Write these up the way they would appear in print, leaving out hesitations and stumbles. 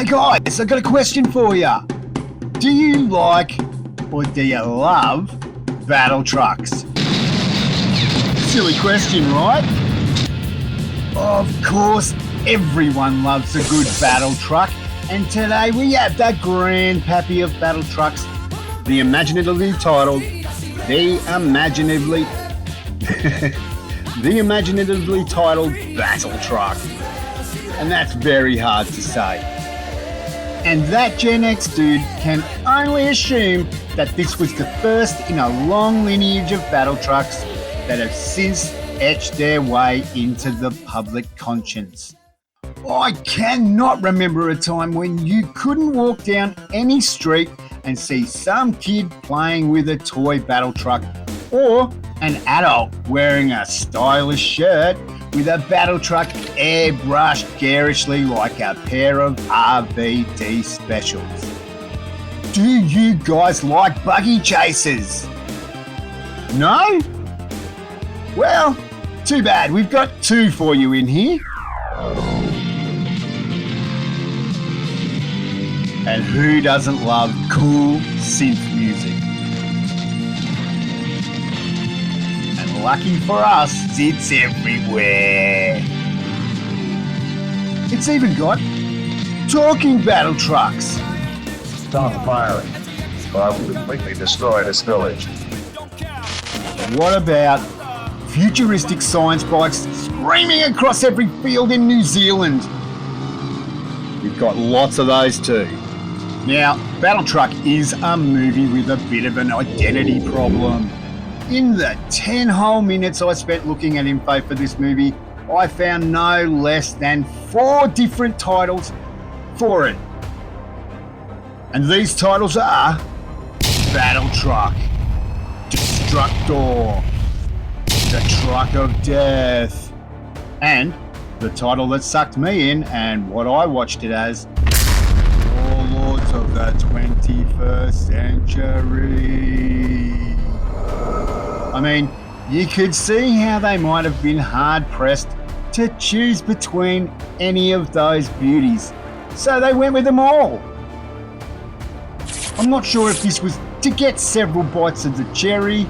guys, I've got a question for you. Do you like or do you love battle trucks? Silly question, right? Of course, everyone loves a good battle truck, and today we have the grandpappy of battle trucks, the imaginatively titled Battletruck. And that's very hard to say. And ThatGen-XDude can only assume that this was the first in a long lineage of battle trucks that have since etched their way into the public conscience. I cannot remember a time when you couldn't walk down any street and see some kid playing with a toy battle truck or an adult wearing a stylish shirt with a battle truck airbrushed garishly like a pair of RVD specials. Do you guys like buggy chasers? No? Well, too bad. We've got two for you in here. And who doesn't love cool synth music? And lucky for us, it's everywhere. It's even got talking battle trucks. Stop firing, or I will completely destroy this village. What about futuristic science bikes screaming across every field in New Zealand? We've got lots of those too. Now, Battletruck is a movie with a bit of an identity problem. In the 10 whole minutes I spent looking at info for this movie, I found no less than 4 different titles for it. And these titles are Battletruck, Destructor, The Truck of Death, and the title that sucked me in and what I watched it as, Warlords of the 21st Century. I mean, you could see how they might have been hard-pressed to choose between any of those beauties, so they went with them all. I'm not sure if this was to get several bites of the cherry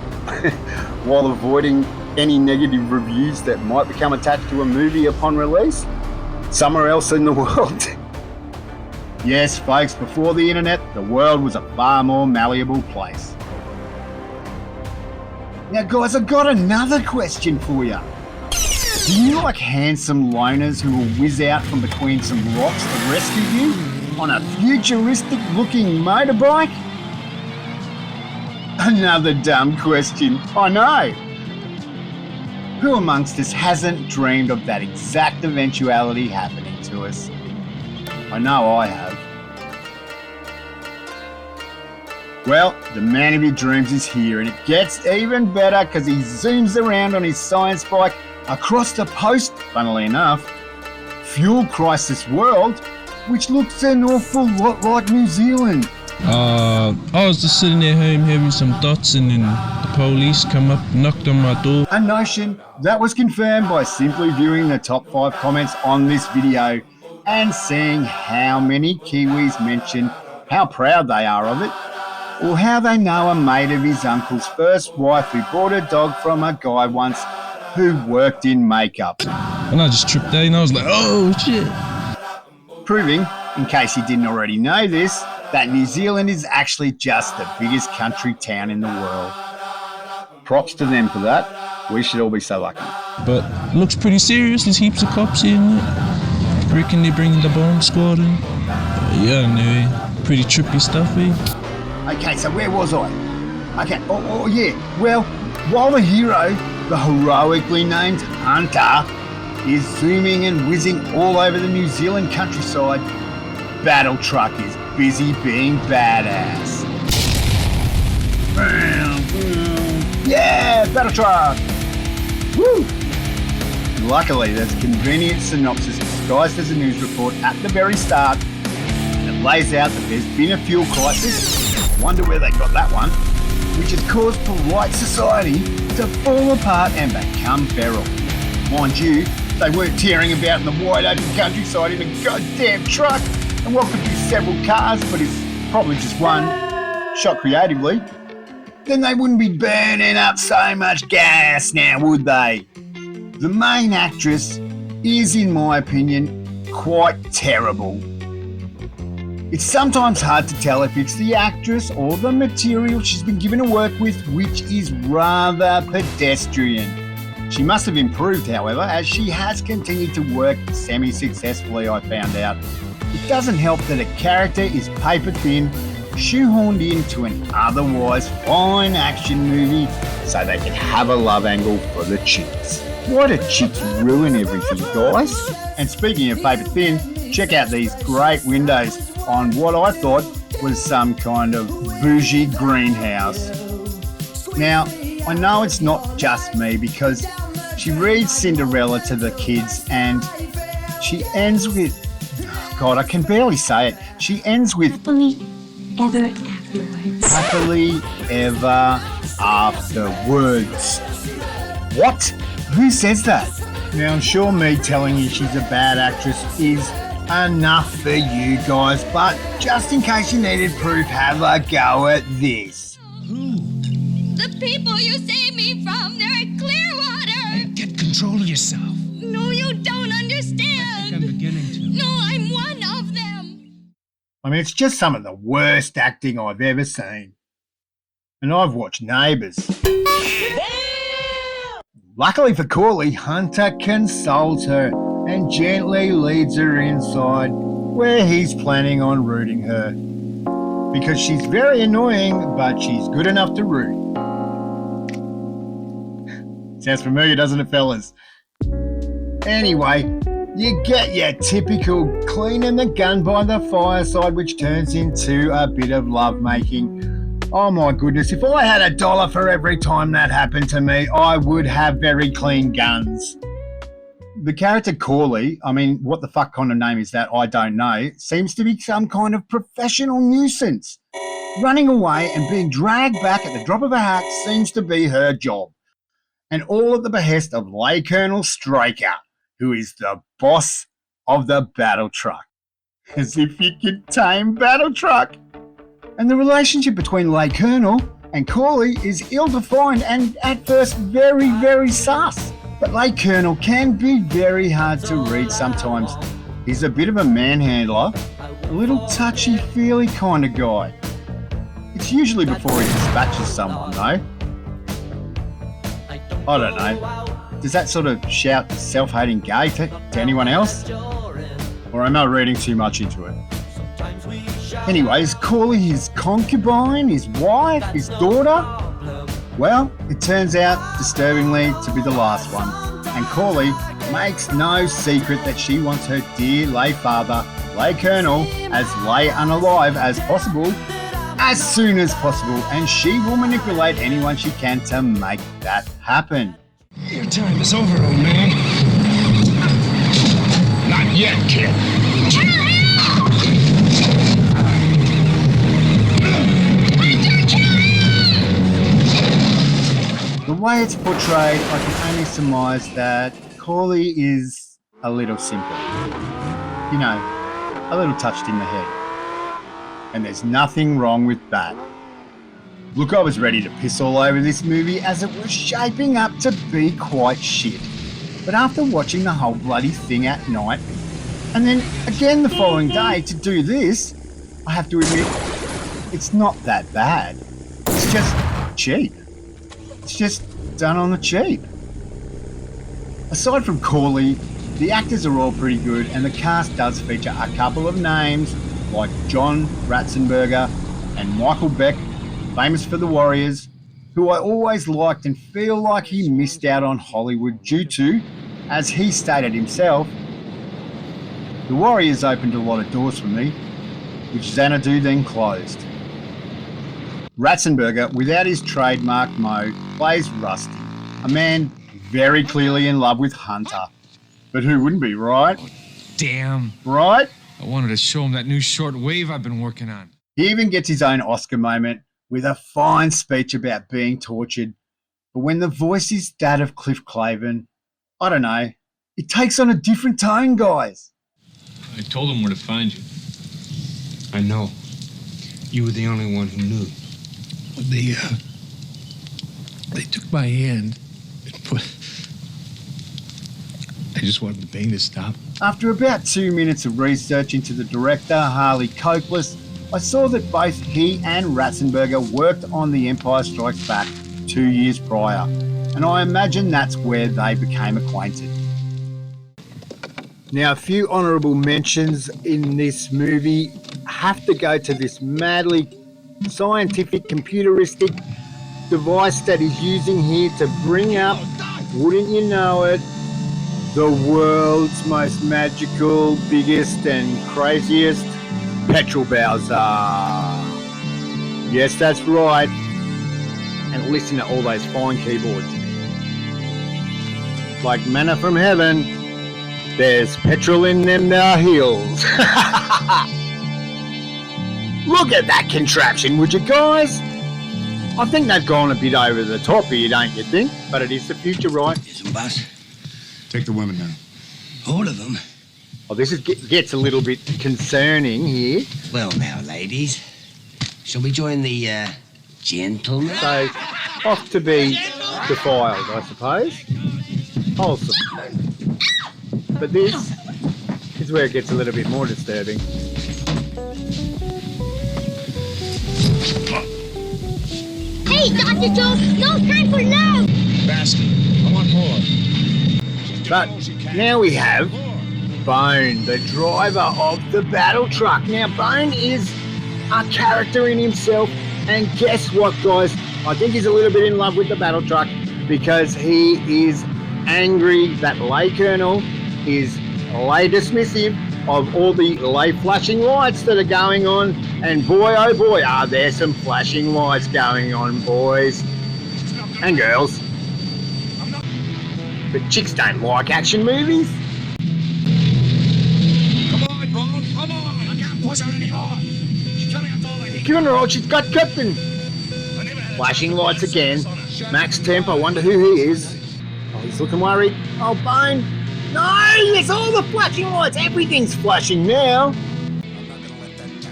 while avoiding any negative reviews that might become attached to a movie upon release somewhere else in the world. Yes, folks, before the internet, the world was a far more malleable place. Now, guys, I've got another question for you. Do you like handsome loners who will whiz out from between some rocks to rescue you on a futuristic-looking motorbike? Another dumb question, I know. Who amongst us hasn't dreamed of that exact eventuality happening to us? I know I have. Well, the man of your dreams is here, and it gets even better because he zooms around on his science bike across the post, funnily enough, fuel crisis world, which looks an awful lot like New Zealand. I was just sitting at home having some dots, and then the police come up, knocked on my door. A notion that was confirmed by simply viewing the top 5 comments on this video and seeing how many Kiwis mention how proud they are of it, or how they know a mate of his uncle's first wife who bought a dog from a guy once who worked in makeup. And I just tripped out and I was like, oh shit. Proving, in case you didn't already know this, that New Zealand is actually just the biggest country town in the world. Props to them for that. We should all be so lucky. But it looks pretty serious. There's heaps of cops here, isn't it? I reckon they're bringing the bomb squad in. Yeah, anyway, pretty trippy stuff, eh? Okay, so where was I? Okay, yeah. Well, while the hero, the heroically named Hunter, is zooming and whizzing all over the New Zealand countryside, Battletruck is busy being badass. Yeah, Battletruck! Woo! Luckily, there's a convenient synopsis disguised as a news report at the very start that lays out that there's been a fuel crisis. Wonder where they got that one, which has caused polite society to fall apart and become feral. Mind you, they weren't tearing about in the wide open countryside in a goddamn truck. and what could be several cars but is probably just one, shot creatively, then they wouldn't be burning up so much gas now, would they? The main actress is, in my opinion, quite terrible. It's sometimes hard to tell if it's the actress or the material she's been given to work with, which is rather pedestrian. She must have improved, however, as she has continued to work semi-successfully, I found out. It doesn't help that a character is paper thin, shoehorned into an otherwise fine action movie so they can have a love angle for the chicks. Why do chicks ruin everything, guys? And speaking of paper thin, check out these great windows on what I thought was some kind of bougie greenhouse. Now, I know it's not just me because she reads Cinderella to the kids and she ends with, God, I can barely say it. She ends with happily ever afterwards. What? Who says that? Now, I'm sure me telling you she's a bad actress is enough for you guys, but just in case you needed proof, have a go at this. The people you saved me from, they're at Clearwater. Get control of yourself. No, you don't understand. I'm beginning to. No, I'm one of them. I mean, it's just some of the worst acting I've ever seen. And I've watched Neighbours. Luckily for Corley, Hunter consoles her and gently leads her inside where he's planning on rooting her. Because she's very annoying, but she's good enough to root. Sounds familiar, doesn't it, fellas? Anyway, you get your typical cleaning the gun by the fireside, which turns into a bit of lovemaking. Oh my goodness, if I had $1 for every time that happened to me, I would have very clean guns. The character Corley, I mean, what the fuck kind of name is that? I don't know. Seems to be some kind of professional nuisance. Running away and being dragged back at the drop of a hat seems to be her job. And all at the behest of Lay Colonel Straker, who is the boss of the Battletruck. As if you could tame Battletruck. And the relationship between Lay Colonel and Corley is ill-defined and at first very, very sus. But Lay Colonel can be very hard to read sometimes. He's a bit of a manhandler, a little touchy-feely kind of guy. It's usually before he dispatches someone, though. I don't know. Does that sort of shout self-hating gay to anyone else? Or am I reading too much into it? Anyways, Corley his concubine, his wife, his daughter? Well, it turns out, disturbingly, to be the last one. And Corley makes no secret that she wants her dear lay father, Lay Colonel, as lay unalive as possible, as soon as possible, and she will manipulate anyone she can to make that happen. Your time is over, old man. Not yet, kid. The way it's portrayed, I can only surmise that Corley is a little simple. You know, a little touched in the head. And there's nothing wrong with that. Look, I was ready to piss all over this movie as it was shaping up to be quite shit. But after watching the whole bloody thing at night, and then again the following day to do this, I have to admit, it's not that bad. It's just cheap. It's just done on the cheap. Aside from Corley, the actors are all pretty good, and the cast does feature a couple of names like John Ratzenberger and Michael Beck, famous for The Warriors, who I always liked and feel like he missed out on Hollywood due to, as he stated himself, The Warriors opened a lot of doors for me, which Xanadu then closed. Ratzenberger, without his trademark mo, plays Rusty, a man very clearly in love with Hunter. But who wouldn't be, right? Damn. Right? I wanted to show him that new short wave I've been working on. He even gets his own Oscar moment with a fine speech about being tortured. But when the voice is that of Cliff Clavin, I don't know, it takes on a different tone, guys. I told him where to find you. I know. You were the only one who knew. They took my hand and put. I just wanted the pain to stop. After about 2 minutes of research into the director, Harley Copeless, I saw that both he and Ratzenberger worked on The Empire Strikes Back 2 years prior, and I imagine that's where they became acquainted. Now, a few honourable mentions in this movie have to go to this madly scientific, computeristic device that he's using here to bring up, wouldn't you know it, the world's most magical, biggest and craziest petrol Bowser. Yes, that's right. And listen to all those fine keyboards. Like manna from heaven, there's petrol in them there hills. Look at that contraption, would you guys? I think they've gone a bit over the top here, don't you think? But it is the future, right? Listen, boss. Take the women now. All of them. Oh, this gets a little bit concerning here. Well, now, ladies. Shall we join the, gentlemen? So, off to be defiled, I suppose. Wholesome. But this is where it gets a little bit more disturbing. Hey, Dr. Jones, no time for love! Basket, I want more. But now we have Bone, the driver of the Battletruck. Now, Bone is a character in himself, and guess what, guys? I think he's a little bit in love with the Battletruck because he is angry that Lay Colonel is lay dismissive of all the lay flashing lights that are going on, and boy oh boy are there some flashing lights going on, boys and girls. But chicks don't like action movies. Come on, Ron, come on! I can't push her anymore. She's coming up all the heat. Give her all, she's got Captain. Flashing lights again. Max Temp, I wonder who he is. Oh, he's looking worried. Oh, Bone. No, there's all the flashing lights. Everything's flashing now.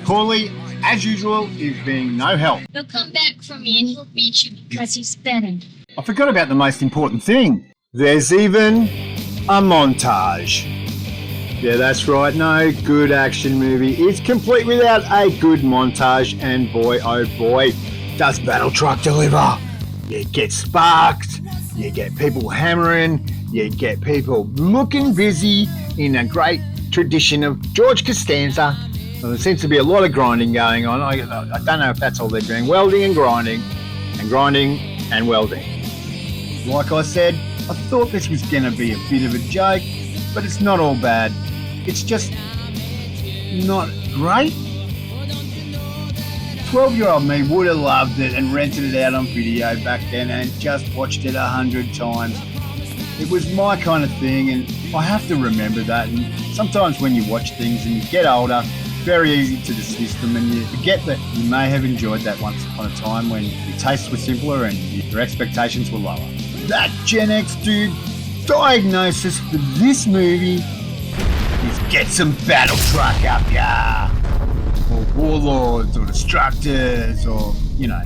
Corley, as usual, is being no help. He'll come back for me and he'll beat you because he's better. I forgot about the most important thing. There's even a montage. Yeah, that's right. No good action movie is complete without a good montage. And boy, oh boy, does Battletruck deliver. You get sparked, you get people hammering, you get people looking busy in a great tradition of George Costanza. Well, there seems to be a lot of grinding going on. I don't know if that's all they're doing. Welding and grinding and welding. Like I said, I thought this was going to be a bit of a joke, but it's not all bad. It's just not great. 12-year-old me would have loved it and rented it out on video back then and just watched it 100 times. It was my kind of thing, and I have to remember that. And sometimes when you watch things and you get older, it's very easy to dismiss them, and you forget that you may have enjoyed that once upon a time when your tastes were simpler and your expectations were lower. That Gen X dude diagnosis for this movie is get some Battletruck up ya, or warlords, or destructors, or, you know,